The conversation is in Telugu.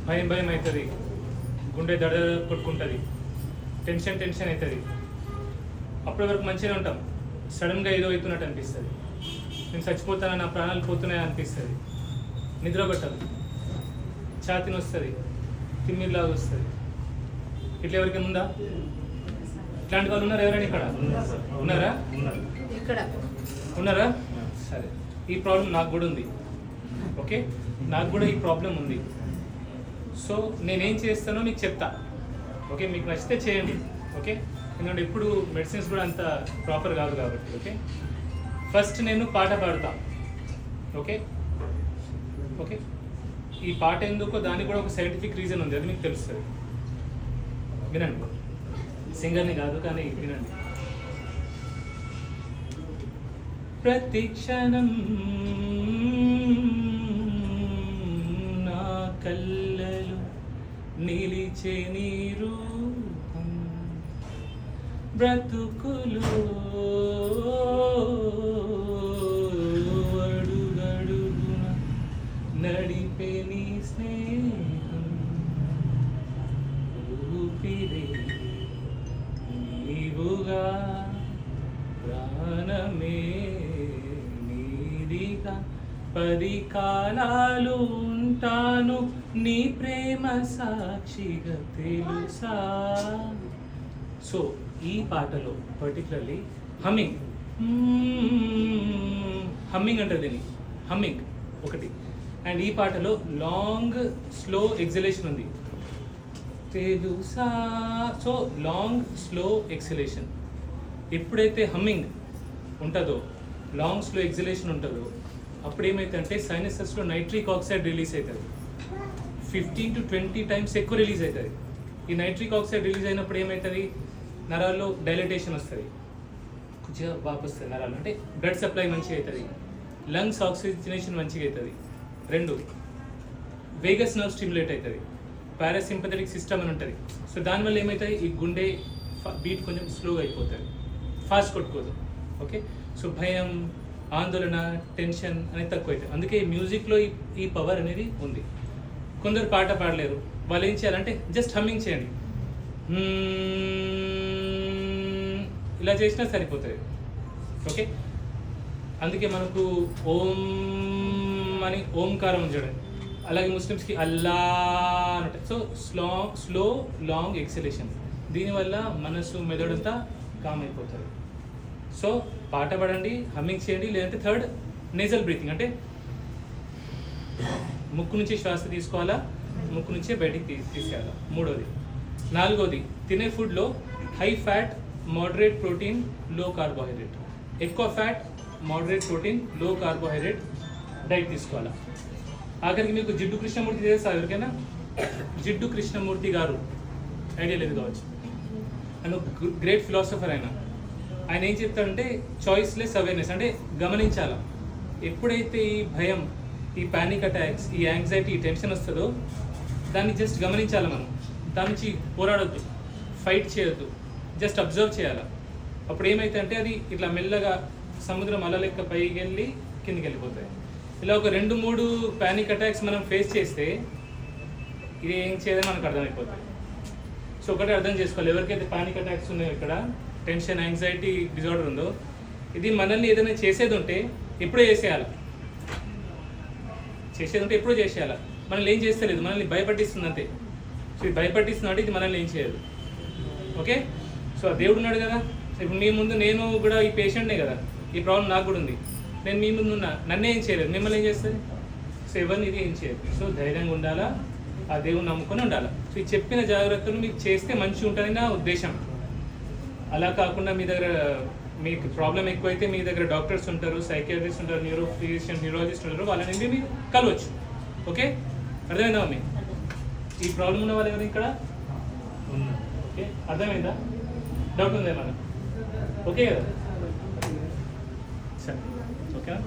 భయం భయం అవుతుంది, గుండె దడ కొట్టుకుంటుంది, టెన్షన్ టెన్షన్ అవుతుంది. అప్పటి వరకు మంచిగా ఉంటాం, సడన్గా ఏదో అవుతున్నట్టు అనిపిస్తుంది. నేను చచ్చిపోతానా, నా ప్రాణాలు పోతున్నాయా అనిపిస్తుంది. నిద్ర పట్టదు, ఛాతీని వస్తుంది, తిమ్మిరిలాగా వస్తుంది. ఇట్లా ఎవరికైనా ఉందా? ఇట్లాంటి వాళ్ళు ఉన్నారు ఎవరైనా ఇక్కడ? ఉన్నారా? ఉన్నారా? సరే, ఈ ప్రాబ్లం నాకు కూడా ఉంది. ఓకే, నాకు కూడా ఈ ప్రాబ్లం ఉంది. సో నేనేం చేస్తానో మీకు చెప్తా. ఓకే, మీకు నచ్చితే చేయండి. ఓకే, ఎందుకంటే ఇప్పుడు మెడిసిన్స్ కూడా అంత ప్రాపర్ కాదు కాబట్టి. ఓకే, ఫస్ట్ నేను పాట పాడతా. ఓకే ఓకే, ఈ పాట ఎందుకో దానికి కూడా ఒక సైంటిఫిక్ రీజన్ ఉంది, అది మీకు తెలుస్తుంది. వినండి, సింగర్ని కాదు కానీ వినండి. ప్రతి క్షణం నా కళ్ళలు నిలిచే నీ రూపం, బ్రతుకులో అడుగడుగున నడిపే నీ స్నేహం, ఊపిరే నీవుగా, ప్రాణమే నీదిగా, 10 కాలాలు ఉంటాను నీ ప్రేమ సాక్షిగా, తెలుసా. సో ఈ పాటలో పర్టికులర్లీ హమ్మింగ్ అంటారు దీన్ని, హమ్మింగ్ ఒకటి. అండ్ ఈ పాటలో లాంగ్ స్లో ఎక్సలేషన్ ఉంది, తెలుసా. So long slow exhalation. ఎప్పుడైతే హమ్మింగ్ ఉంటుందో, లాంగ్ స్లో ఎక్సలేషన్ ఉంటుందో, అప్పుడు ఏమైతే అంటే సైనసెస్లో నైట్రిక్ ఆక్సైడ్ రిలీజ్ అవుతుంది. 15 to 20 టైమ్స్ ఎక్కువ రిలీజ్ అవుతుంది. ఈ నైట్రిక్ ఆక్సైడ్ రిలీజ్ అయినప్పుడు ఏమవుతుంది, నరాల్లో డైలటేషన్ వస్తుంది, కొంచెం వాపు వస్తుంది నరాలు, అంటే బ్లడ్ సప్లై మంచిగా అవుతుంది, లంగ్స్ ఆక్సిజనేషన్ మంచిగా అవుతుంది. 2, వేగస్ నర్వ్ స్టిమ్యులేట్ అవుతుంది, పారాసింపథెటిక్ సిస్టమ్ అని ఉంటుంది. సో దానివల్ల ఏమవుతుంది, ఈ గుండె బీట్ కొంచెం స్లోగా అయిపోతుంది, ఫాస్ట్ కొట్టుకోదు. ఓకే, సో భయం, ఆందోళన, టెన్షన్ అనేది తక్కువ అవుతుంది. అందుకే మ్యూజిక్లో ఈ పవర్ అనేది ఉంది. కొందరు పాట పాడలేరు, వాళ్ళు ఏం చేయాలంటే జస్ట్ హమ్మింగ్ చేయండి, ఇలా చేసినా సరిపోతుంది. ఓకే, అందుకే మనకు ఓం అని ఓంకారం ఉంది చూడండి, అలాగే ముస్లిమ్స్కి అల్లా అంటే. సో స్లో లాంగ్ ఎక్సలేషన్, దీనివల్ల మనసు మెదడంతా కామ్ అయిపోతుంది. సో పాట పాడండి, హమ్మింగ్ చేయండి. లేదంటే 3rd, నేజల్ బ్రీతింగ్, అంటే ముక్కు నుంచి శ్వాస తీసుకోవాలా, ముక్కు నుంచే బయటికి తీసేయాలా. 3వది. 4వది, తినే ఫుడ్లో హై ఫ్యాట్, మోడరేట్ ప్రోటీన్, లో కార్బోహైడ్రేట్. ఎక్కువ ఫ్యాట్, మోడరేట్ ప్రోటీన్, లో కార్బోహైడ్రేట్ డైట్ తీసుకోవాలా. ఆఖరికి మీకు జిడ్డు కృష్ణమూర్తి తెలుసా ఎవరికైనా? జిడ్డు కృష్ణమూర్తి గారు, ఐడియా లేదు కావచ్చు, ఆయన గ్రేట్ ఫిలాసఫర్. ఆయన ఏం చెప్తాడంటే చాయిస్లెస్ అవేర్నెస్, అంటే గమనించాలా. ఎప్పుడైతే ఈ భయం, ఈ పానిక్ అటాక్స్, ఈ యాంగ్జైటీ, ఈ టెన్షన్ వస్తుందో దాన్ని జస్ట్ గమనించాలి మనం. దాని నుంచి పోరాడొద్దు, ఫైట్ చేయొద్దు, జస్ట్ అబ్జర్వ్ చేయాలి. అప్పుడు ఏమైతే అంటే అది ఇట్లా మెల్లగా సముద్రం అల లెక్క పైకి వెళ్ళి కిందికి వెళ్ళిపోతాయి. ఇలా ఒక 2-3 పానిక్ అటాక్స్ మనం ఫేస్ చేస్తే ఇది ఏం చేయాలని మనకు అర్థమైపోతుంది. సో ఒకటి అర్థం చేసుకోవాలి, ఎవరికైతే పానిక్ అటాక్స్ ఉన్నాయో, ఇక్కడ టెన్షన్, యాంగ్జైటీ డిజార్డర్ ఉందో, ఇది మనల్ని ఏదైనా చేసేది ఉంటే ఎప్పుడో చేసేయాలి, ఎప్పుడో చేసేయాలి. మనల్ని ఏం చేస్తలేదు, మనల్ని భయపట్టిస్తుంది అంతే. సో ఇది భయపట్టిస్తుంది అంటే ఇది మనల్ని ఏం చేయదు. ఓకే, సో ఆ దేవుడు ఉన్నాడు కదా. ఇప్పుడు మీ ముందు నేను కూడా ఈ పేషెంట్నే కదా, ఈ ప్రాబ్లం నాకు కూడా ఉంది. నేను మీ ముందు ఉన్నా, నన్నే ఏం చేయలేదు, మిమ్మల్ని ఏం చేస్తుంది? సో ఎవరిని ఇది ఏం చేయదు. సో ధైర్యంగా ఉండాలా, ఆ దేవుని నమ్ముకొని ఉండాలి. సో ఈ చెప్పిన జాగ్రత్తలు మీకు చేస్తే మంచిగా ఉంటుందని నా ఉద్దేశం. అలా కాకుండా మీ దగ్గర మీకు ప్రాబ్లం ఎక్కువైతే మీ దగ్గర డాక్టర్స్ ఉంటారు, సైకియాట్రిస్ట్ ఉంటారు, న్యూరో ఫిజిషియన్, న్యూరాలజిస్ట్ ఉంటారు, వాళ్ళని మీరు కలవచ్చు. ఓకే, అర్థమైందా మీ ఈ ప్రాబ్లం ఉన్న వాళ్ళు ఎవరు ఇక్కడ? ఓకే, అర్థమైందా? డౌట్ ఉందా ఏమన్నా? ఓకే కదా, సరే, ఓకేనా?